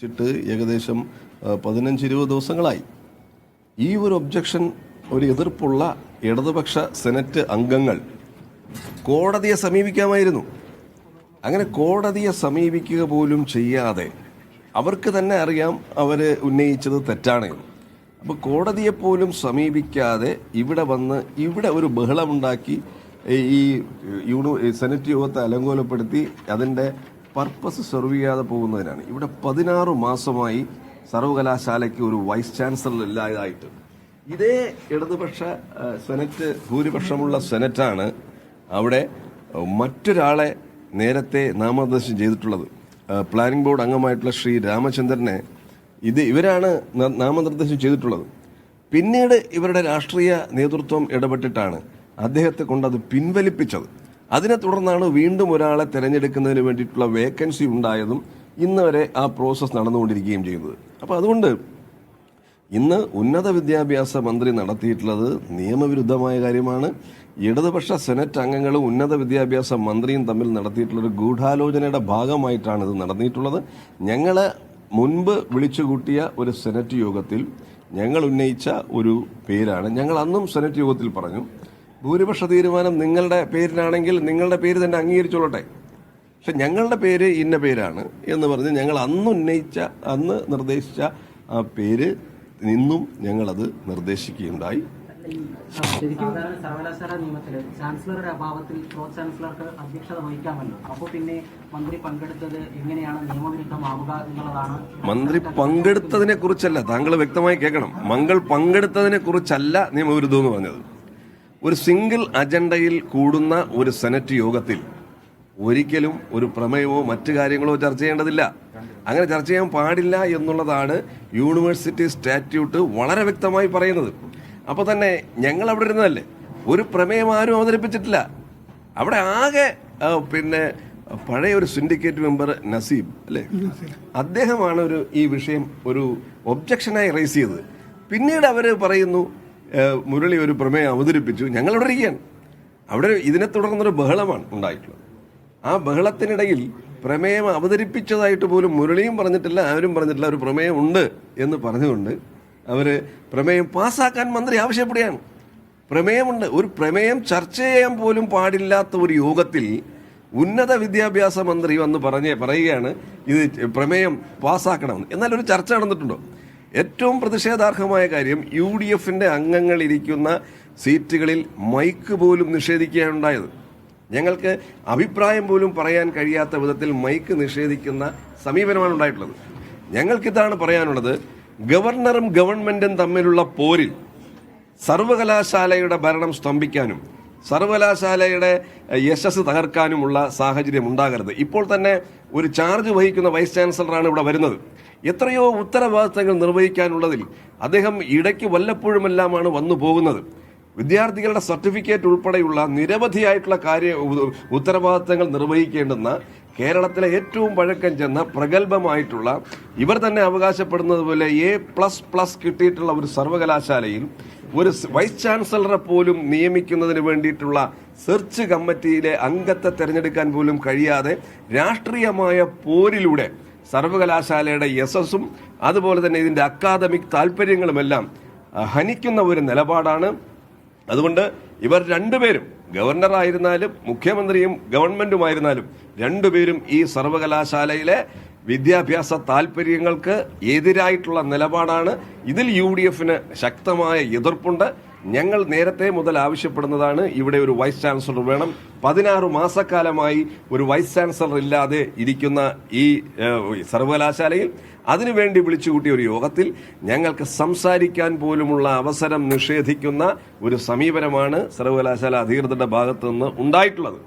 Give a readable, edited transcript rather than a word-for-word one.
ഏകദേശം 15-20 ദിവസങ്ങളായി ഈ ഒരു ഒബ്ജക്ഷൻ, ഒരു എതിർപ്പുള്ള ഇടതുപക്ഷ സെനറ്റ് അംഗങ്ങൾ കോടതിയെ സമീപിക്കാമായിരുന്നു. അങ്ങനെ കോടതിയെ സമീപിക്കുക പോലും ചെയ്യാതെ അവർക്ക് തന്നെ അറിയാം അവർ ഉന്നയിച്ചത് തെറ്റാണ്. അപ്പോൾ കോടതിയെ പോലും സമീപിക്കാതെ ഇവിടെ ഒരു ബഹളമുണ്ടാക്കി ഈ സെനറ്റ് യോഗത്തെ അലങ്കോലപ്പെടുത്തി അതിൻ്റെ പർപ്പസ് സെർവ് ചെയ്യാതെ പോകുന്നതിനാണ്. ഇവിടെ 16 മാസമായി സർവകലാശാലയ്ക്ക് ഒരു വൈസ് ചാൻസലർ ഇല്ലാതായിട്ട്. ഇതേ ഇടതുപക്ഷ സെനറ്റ്, ഭൂരിപക്ഷമുള്ള സെനറ്റാണ് അവിടെ മറ്റൊരാളെ നേരത്തെ നാമനിർദ്ദേശം ചെയ്തിട്ടുള്ളത്. പ്ലാനിംഗ് ബോർഡ് അംഗമായിട്ടുള്ള ശ്രീ രാമചന്ദ്രനെ ഇവരാണ് നാമനിർദ്ദേശം ചെയ്തിട്ടുള്ളത്. പിന്നീട് ഇവരുടെ രാഷ്ട്രീയ നേതൃത്വം ഇടപെട്ടിട്ടാണ് അദ്ദേഹത്തെ കൊണ്ടത് പിൻവലിപ്പിച്ചത്. അതിനെ തുടർന്നാണ് വീണ്ടും ഒരാളെ തിരഞ്ഞെടുക്കുന്നതിന് വേണ്ടിയിട്ടുള്ള വേക്കൻസി ഉണ്ടായതും ഇന്ന് വരെ ആ പ്രോസസ്സ് നടന്നുകൊണ്ടിരിക്കുകയും ചെയ്യുന്നത്. അപ്പോൾ അതുകൊണ്ട് ഇന്ന് ഉന്നത വിദ്യാഭ്യാസ മന്ത്രി നടത്തിയിട്ടുള്ളത് നിയമവിരുദ്ധമായ കാര്യമാണ്. ഇടതുപക്ഷ സെനറ്റ് അംഗങ്ങളും ഉന്നത വിദ്യാഭ്യാസ മന്ത്രിയും തമ്മിൽ നടത്തിയിട്ടുള്ളൊരു ഗൂഢാലോചനയുടെ ഭാഗമായിട്ടാണ് ഇത് നടന്നിട്ടുള്ളത്. ഞങ്ങൾ മുൻപ് വിളിച്ചുകൂട്ടിയ ഒരു സെനറ്റ് യോഗത്തിൽ ഞങ്ങൾ ഉന്നയിച്ച ഒരു പേരാണ്. ഞങ്ങൾ അന്നും സെനറ്റ് യോഗത്തിൽ പറഞ്ഞു, ഭൂരിപക്ഷ തീരുമാനം നിങ്ങളുടെ പേരിനാണെങ്കിൽ നിങ്ങളുടെ പേര് തന്നെ അംഗീകരിച്ചോളട്ടെ, പക്ഷെ ഞങ്ങളുടെ പേര് ഇന്ന പേരാണ് എന്ന് പറഞ്ഞ് ഞങ്ങൾ അന്ന് നിർദ്ദേശിച്ച ആ പേര് ഇന്നും ഞങ്ങളത് നിർദ്ദേശിക്കുകയുണ്ടായി. സർവകലാശാല നിയമത്തില് ചാൻസലറുടെ അഭാവത്തിൽ പ്രോ ചാൻസലർക്ക് അധ്യക്ഷത വഹിക്കാമല്ലോ. അപ്പോൾ പിന്നെ മന്ത്രി പങ്കെടുത്തത് എങ്ങനെയാണ് നിയമവിരുദ്ധമാവുക എന്നുള്ളതാണ്. മന്ത്രി പങ്കെടുത്തതിനെ കുറിച്ചല്ല, താങ്കൾ വ്യക്തമായി കേൾക്കണം. മങ്ങൾ പങ്കെടുത്തതിനെ കുറിച്ചല്ല നിയമവിരുദ്ധം എന്ന് പറഞ്ഞത്. ഒരു സിംഗിൾ അജണ്ടയിൽ കൂടുന്ന ഒരു സെനറ്റ് യോഗത്തിൽ ഒരിക്കലും ഒരു പ്രമേയമോ മറ്റു കാര്യങ്ങളോ ചർച്ച ചെയ്യേണ്ടതില്ല. അങ്ങനെ ചർച്ച ചെയ്യാൻ പാടില്ല എന്നുള്ളതാണ് യൂണിവേഴ്സിറ്റി സ്റ്റാറ്റ്യൂട്ട് വളരെ വ്യക്തമായി പറയുന്നത്. അപ്പോൾ തന്നെ ഞങ്ങൾ അവിടെ ഇരുന്നതല്ലേ, ഒരു പ്രമേയം ആരും അവതരിപ്പിച്ചിട്ടില്ല. അവിടെ ആകെ പഴയ ഒരു സിൻഡിക്കേറ്റ് മെമ്പർ നസീബ് അല്ലേ, അദ്ദേഹമാണ് ഈ വിഷയം ഒരു ഒബ്ജക്ഷനായി റൈസ് ചെയ്തത്. പിന്നീട് അവർ പറയുന്നു മുരളി ഒരു പ്രമേയം അവതരിപ്പിച്ചു, ഞങ്ങളവിടെ ഇരിക്കുകയാണ്. അവിടെ ഇതിനെ തുടർന്നൊരു ബഹളമാണ് ഉണ്ടായിട്ടുള്ളത്. ആ ബഹളത്തിനിടയിൽ പ്രമേയം അവതരിപ്പിച്ചതായിട്ട് പോലും മുരളിയും പറഞ്ഞിട്ടില്ല, ആരും പറഞ്ഞിട്ടില്ല. ഒരു പ്രമേയം ഉണ്ട് എന്ന് പറഞ്ഞുകൊണ്ട് അവർ പ്രമേയം പാസ്സാക്കാൻ മന്ത്രി ആവശ്യപ്പെടുകയാണ്. പ്രമേയമുണ്ട്. ഒരു പ്രമേയം ചർച്ച ചെയ്യാൻ പോലും പാടില്ലാത്ത ഒരു യോഗത്തിൽ ഉന്നത വിദ്യാഭ്യാസ മന്ത്രി വന്ന് പറയുകയാണ് ഇത് പ്രമേയം പാസ്സാക്കണമെന്ന്. എന്നാൽ ഒരു ചർച്ച നടന്നിട്ടുണ്ടോ? ഏറ്റവും പ്രതിഷേധാർഹമായ കാര്യം UDFന്റെ അംഗങ്ങൾ ഇരിക്കുന്ന സീറ്റുകളിൽ മൈക്ക് പോലും നിഷേധിക്കുകയാണുണ്ടായത്. ഞങ്ങൾക്ക് അഭിപ്രായം പോലും പറയാൻ കഴിയാത്ത വിധത്തിൽ മൈക്ക് നിഷേധിക്കുന്ന സമീപനമാണ് ഉണ്ടായിട്ടുള്ളത്. ഞങ്ങൾക്കിതാണ് പറയാനുള്ളത്, ഗവർണറും ഗവൺമെന്റും തമ്മിലുള്ള പോരിൽ സർവകലാശാലയുടെ ഭരണം സ്തംഭിക്കാനും സർവകലാശാലയുടെ യശസ് തകർക്കാനുമുള്ള സാഹചര്യം ഉണ്ടാകരുത്. ഇപ്പോൾ തന്നെ ഒരു ചാർജ് വഹിക്കുന്ന വൈസ് ചാൻസലറാണ് ഇവിടെ വരുന്നത്. എത്രയോ ഉത്തരവാദിത്തങ്ങൾ നിർവഹിക്കാനുള്ളതിൽ അദ്ദേഹം ഇടയ്ക്ക് വല്ലപ്പോഴുമെല്ലാമാണ് വന്നു പോകുന്നത്. വിദ്യാർത്ഥികളുടെ സർട്ടിഫിക്കറ്റ് ഉൾപ്പെടെയുള്ള നിരവധിയായിട്ടുള്ള ഉത്തരവാദിത്തങ്ങൾ നിർവഹിക്കേണ്ടുന്ന കേരളത്തിലെ ഏറ്റവും പഴക്കം ചെന്ന പ്രഗത്ഭമായിട്ടുള്ള, ഇവർ തന്നെ അവകാശപ്പെടുന്നത് പോലെ A++ കിട്ടിയിട്ടുള്ള ഒരു സർവകലാശാലയിൽ ഒരു വൈസ് ചാൻസലറെ പോലും നിയമിക്കുന്നതിന് വേണ്ടിയിട്ടുള്ള സെർച്ച് കമ്മിറ്റിയിലെ അംഗത്തെ തിരഞ്ഞെടുക്കാൻ പോലും കഴിയാതെ രാഷ്ട്രീയമായ പോരിലൂടെ സർവകലാശാലയുടെ യശസ്സും അതുപോലെ തന്നെ ഇതിന്റെ അക്കാദമിക് താല്പര്യങ്ങളുമെല്ലാം ഹനിക്കുന്ന ഒരു നിലപാടാണ്. അതുകൊണ്ട് ഇവർ രണ്ടുപേരും, ഗവർണറായിരുന്നാലും മുഖ്യമന്ത്രിയും ഗവൺമെന്റുമായിരുന്നാലും രണ്ടുപേരും ഈ സർവകലാശാലയിലെ വിദ്യാഭ്യാസ താല്പര്യങ്ങൾക്ക് എതിരായിട്ടുള്ള നിലപാടാണ്. ഇതിൽ UDFന് ശക്തമായ എതിർപ്പുണ്ട്. ഞങ്ങൾ നേരത്തെ മുതൽ ആവശ്യപ്പെടുന്നതാണ്, ഇവിടെ ഒരു വൈസ് ചാൻസലർ വേണം. 16 മാസക്കാലമായി ഒരു വൈസ് ചാൻസലർ ഇല്ലാതെ ഇരിക്കുന്ന ഈ സർവകലാശാലയിൽ അതിനുവേണ്ടി വിളിച്ചുകൂട്ടിയ ഒരു യോഗത്തിൽ ഞങ്ങൾക്ക് സംസാരിക്കാൻ പോലുമുള്ള അവസരം നിഷേധിക്കുന്ന ഒരു സമീപനമാണ് സർവകലാശാല അധികൃതരുടെ ഭാഗത്തു നിന്ന് ഉണ്ടായിട്ടുള്ളത്.